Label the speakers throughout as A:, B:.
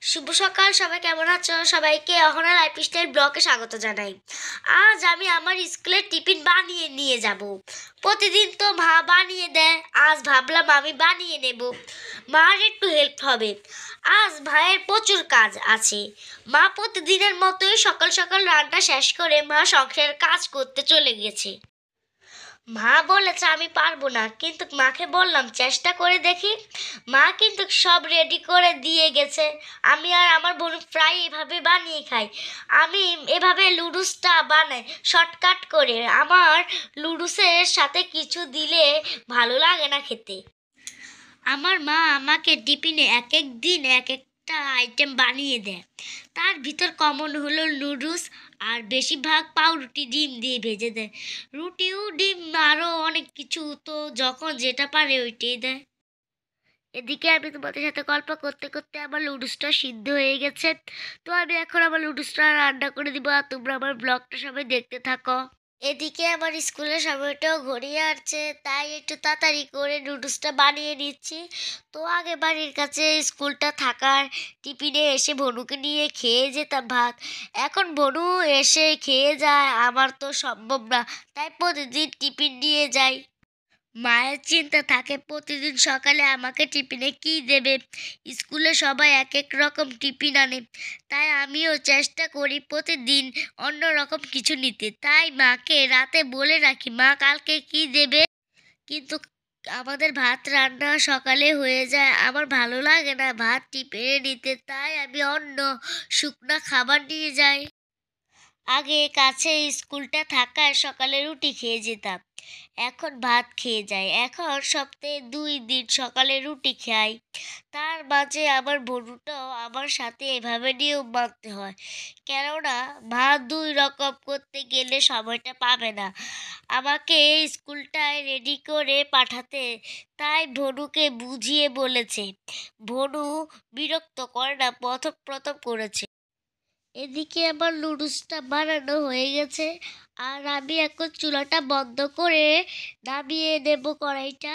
A: শুভ সকাল সবাই, কেমন আছো? সবাইকে অহনা লাইফস্টাইল ব্লগে স্বাগত জানাই। আজ আমি আমার স্কুলের টিফিন বানিয়ে নিয়ে যাব। প্রতিদিন তো মা বানিয়ে দেয়, আজ ভাবলাম আমি বানিয়ে নেব। মার একটু হেল্প হবে। আজ ভাইয়ের প্রচুর কাজ আছে। মা প্রতিদিনের মতোই সকাল সকাল রান্না শেষ করে মা সংসারের কাজ করতে চলে গেছে। মা বলেছে আমি পারবো না, কিন্তু মাকে বললাম চেষ্টা করে দেখি। মা কিন্তু সব রেডি করে দিয়ে গেছে। আমি আর আমার বোন প্রায় এভাবে বানিয়ে খাই। আমি এভাবে লুডুসটা বানাই শর্টকাট করে। আমার লুডুসের সাথে কিছু দিলে ভালো লাগে না খেতে। আমার মা আমাকে টিফিনে এক এক দিন এক একটা আইটেম বানিয়ে দেয়। তার ভিতর কমন হলো নুডলস, আর বেশিরভাগ পাউরুটি ডিম দিয়ে ভেজে দেয়। রুটিও ডিম আরও অনেক কিছু, তো যখন যেটা পারে ওইটাই দেয়। এদিকে আমি তোমাদের সাথে গল্প করতে করতে আমার লুডুসটা সিদ্ধ হয়ে গেছে। তো আমি এখন আমার লুডুসটা রান্না করে দিব, আর তোমরা আমার ব্লগটা সবাই দেখতে থাকো। এদিকে আমার স্কুলের সময়টাও ঘড়িয়ে আসছে, তাই একটু তাড়াতাড়ি করে নুডলসটা বানিয়ে নিচ্ছি। তো আগে বাড়ির কাছে স্কুলটা থাকার টিফিনে এসে ভনুকে নিয়ে খেয়ে যেতাম ভাত। এখন ভনু এসে খেয়ে যায়, আমার তো সম্ভব না, তাই প্রতিদিন টিফিন নিয়ে যাই। মায়ের চিন্তা থাকে প্রতিদিন সকালে আমাকে টিফিনে কী দেবে। স্কুলে সবাই এক এক রকম টিফিন আনে, তাই আমিও চেষ্টা করি প্রতিদিন অন্য রকম কিছু নিতে। তাই মাকে রাতে বলে রাখি মা কালকে কি দেবে। কিন্তু আমাদের ভাত রান্না সকালে হয়ে যায়, আমার ভালো লাগে না ভাত টিফিনে নিতে, তাই আমি অন্য শুকনা খাবার নিয়ে যাই। আগে কাছে স্কুলটা থাকায় সকালে রুটি খেয়ে যেতাম, এখন ভাত খেয়ে যাই। এখন সপ্তাহে 2 দিন সকালে রুটি খাই। তার মাঝে আমার বন্ধুটাও আমার সাথে এভাবে নিয়ম মানতে হয়, কেননা ভাত 2 রকম করতে গেলে সময়টা পাবে না আমাকে স্কুলটায় রেডি করে পাঠাতে। তাই ভনুকে বুঝিয়ে বলেছে। ভনু বিরক্ত করে না, প্রথম প্রথম করেছে। এদিকে আমার লুডুসটা বানানো হয়ে গেছে, আর আমি এখন চুলাটা বন্ধ করে নামিয়ে নেব কড়াইটা।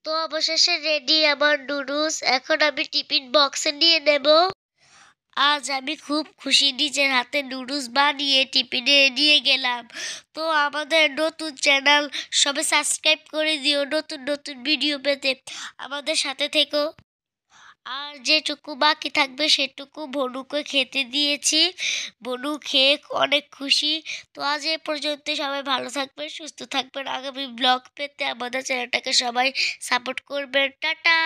A: তো অবশেষে রেডি আমার নুডলস, এখন আমি টিফিন বক্সে নিয়ে নেব। আজ আমি খুব খুশি, নিজের হাতে নুডলস বানিয়ে টিফিনে নিয়ে গেলাম। তো আমাদের নতুন চ্যানেল সবাই সাবস্ক্রাইব করে দিও নতুন নতুন ভিডিও পেতে। আমাদের সাথে থেকো। আর যেটুকু বাকি থাকবে সেটুকু ভনুকে খেতে দিয়েছি। ভনু খেয়ে অনেক খুশি। তো আজ এ পর্যন্ত, সবাই ভালো থাকবেন, সুস্থ থাকবেন। আগামী ব্লগ পেতে আমাদের চ্যানেলটাকে সবাই সাপোর্ট করবেন। টাটা।